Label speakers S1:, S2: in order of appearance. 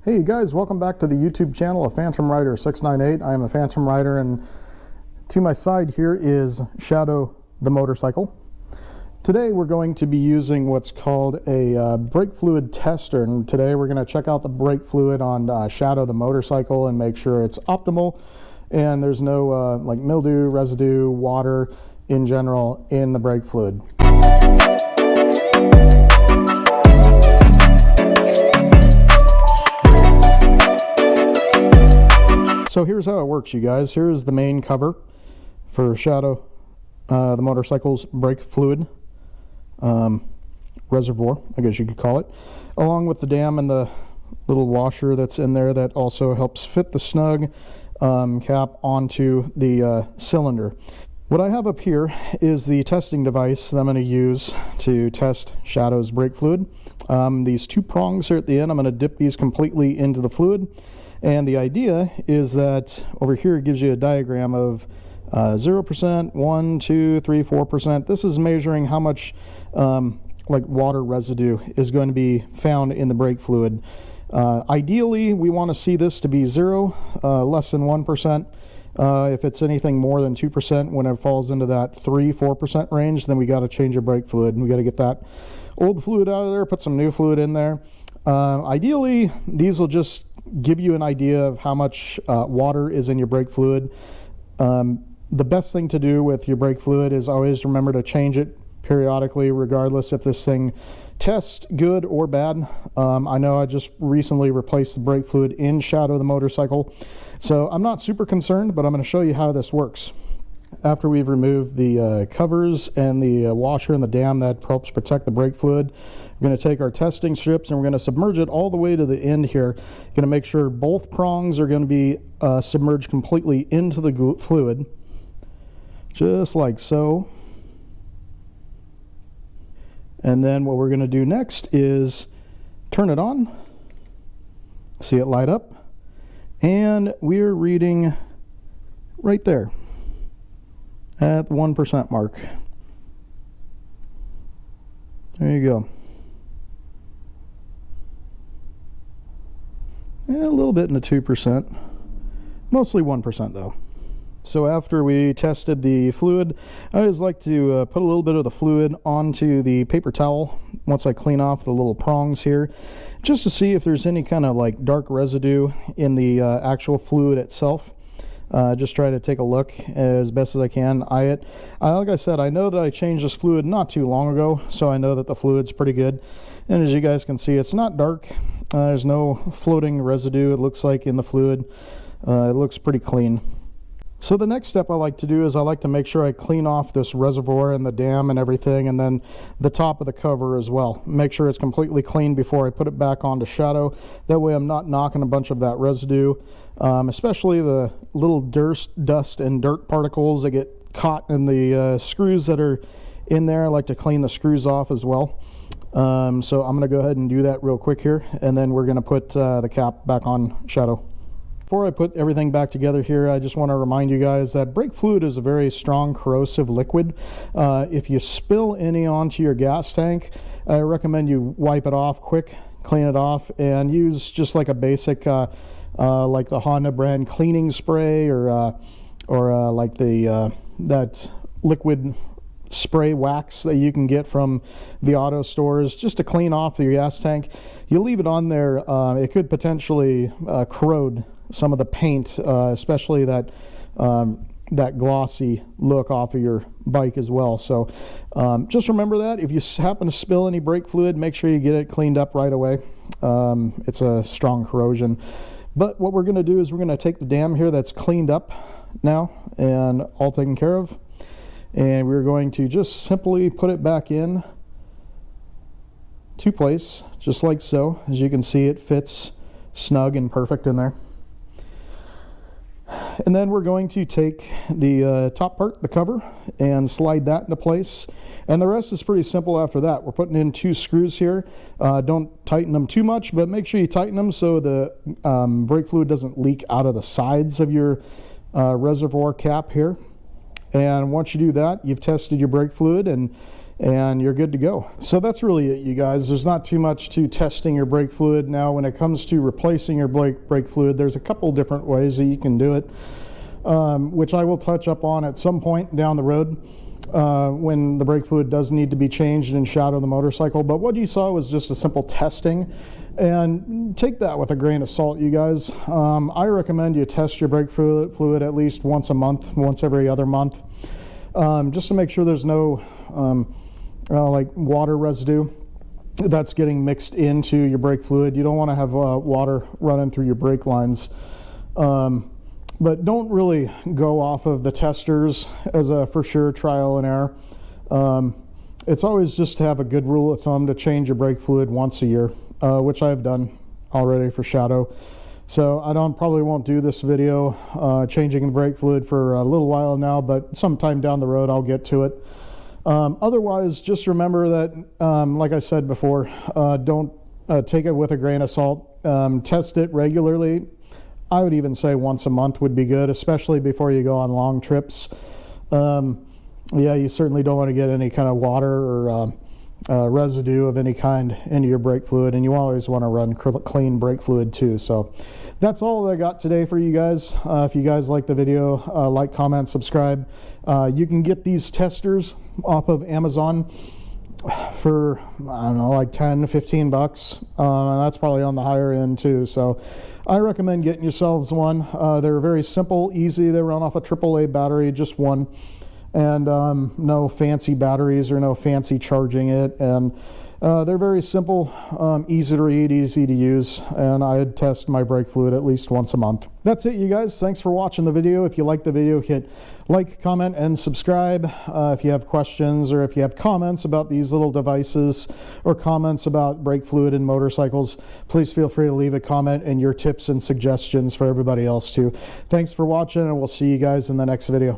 S1: Hey guys, welcome back to the YouTube channel of Phantom Rider 698. I am a Phantom Rider, and to my side here is Shadow the motorcycle. Today we're going to be using what's called a brake fluid tester, and today we're going to check out the brake fluid on Shadow the motorcycle and make sure it's optimal and there's no like mildew, residue, water in general in the brake fluid. So here's how it works, you guys. Here's the main cover for Shadow the motorcycle's brake fluid reservoir, I guess you could call it, along with the dam and the little washer that's in there that also helps fit the snug cap onto the cylinder. What I have up here is the testing device that I'm going to use to test Shadow's brake fluid. These two prongs are at the end. I'm going to dip these completely into the fluid. And the idea is that over here it gives you a diagram of 0%, 1, 2, 3, 4%. This is measuring how much like water residue is going to be found in the brake fluid. Ideally, we want to see this to be 0, less than 1%. If it's anything more than 2%, when it falls into that 3, 4% range, then we got to change your brake fluid, and we got to get that old fluid out of there, put some new fluid in there. Ideally, these will just give you an idea of how much water is in your brake fluid. The best thing to do with your brake fluid is always remember to change it periodically, regardless if this thing tests good or bad. I know I just recently replaced the brake fluid in Shadow the motorcycle, so I'm not super concerned, but I'm going to show you how this works. After we've removed the covers and the washer and the dam that helps protect the brake fluid, we're going to take our testing strips and we're going to submerge it all the way to the end here. Going to make sure both prongs are going to be submerged completely into the fluid, just like so. And then what we're going to do next is turn it on, see it light up, and we're reading right there at the 1% mark. There you go. And a little bit in the 2%, mostly 1% though. So after we tested the fluid, I always like to put a little bit of the fluid onto the paper towel once I clean off the little prongs here, just to see if there's any kind of like dark residue in the actual fluid itself. Just try to take a look as best as I can, eye it. Like I said, I know that I changed this fluid not too long ago, so I know that the fluid's pretty good. And as you guys can see, it's not dark. There's no floating residue, it looks like, in the fluid. It looks pretty clean. So the next step I like to do is I like to make sure I clean off this reservoir and the dam and everything, and then the top of the cover as well. Make sure it's completely clean before I put it back onto Shadow. That way I'm not knocking a bunch of that residue, especially the little dust and dirt particles that get caught in the screws that are in there. I like to clean the screws off as well. So I'm going to go ahead and do that real quick here, and then we're going to put the cap back on Shadow. Before I put everything back together here, I just want to remind you guys that brake fluid is a very strong corrosive liquid. If you spill any onto your gas tank, I recommend you wipe it off quick, clean it off, and use just like a basic like the Honda brand cleaning spray, or like the that liquid spray wax that you can get from the auto stores, just to clean off your gas tank. You leave it on there, it could potentially corrode some of the paint, especially that that glossy look off of your bike as well. So just remember that if you happen to spill any brake fluid, make sure you get it cleaned up right away. It's a strong corrosion. But what we're going to do is we're going to take the dam here that's cleaned up now and all taken care of, and we're going to just simply put it back in to place, just like so. As you can see, it fits snug and perfect in there. And then we're going to take the top part, the cover, and slide that into place. And the rest is pretty simple after that. We're putting in 2 screws here. Don't tighten them too much, but make sure you tighten them so the brake fluid doesn't leak out of the sides of your reservoir cap here. And once you do that, you've tested your brake fluid, and and you're good to go. So that's really it, you guys. There's not too much to testing your brake fluid. Now, when it comes to replacing your brake fluid, there's a couple different ways that you can do it, which I will touch up on at some point down the road when the brake fluid does need to be changed in Shadow the motorcycle. But what you saw was just a simple testing, and take that with a grain of salt, you guys. I recommend you test your brake fluid at least once a month, once every other month, just to make sure there's no like water residue that's getting mixed into your brake fluid. You don't want to have water running through your brake lines. But don't really go off of the testers as a for sure trial and error. It's always just to have a good rule of thumb to change your brake fluid once a year, which I've done already for Shadow. So I probably won't do this video changing the brake fluid for a little while now, but sometime down the road I'll get to it. Otherwise, just remember that, like I said before, don't take it with a grain of salt. Test it regularly. I would even say once a month would be good, especially before you go on long trips. Yeah, you certainly don't want to get any kind of water or residue of any kind into your brake fluid, and you always want to run clean brake fluid too. So that's all that I got today for you guys. If you guys like the video, like, comment, subscribe. You can get these testers off of Amazon for, I don't know, like 10 to 15 bucks. And that's probably on the higher end too. So I recommend getting yourselves one. They're very simple, easy. They run off a AAA battery, just one, and no fancy batteries or no fancy charging it. And they're very simple, easy to read, easy to use, and I test my brake fluid at least once a month. That's it, you guys. Thanks for watching the video. If you like the video, hit like, comment, and subscribe. If you have questions or if you have comments about these little devices or comments about brake fluid and motorcycles, please feel free to leave a comment and your tips and suggestions for everybody else too. Thanks for watching, and we'll see you guys in the next video.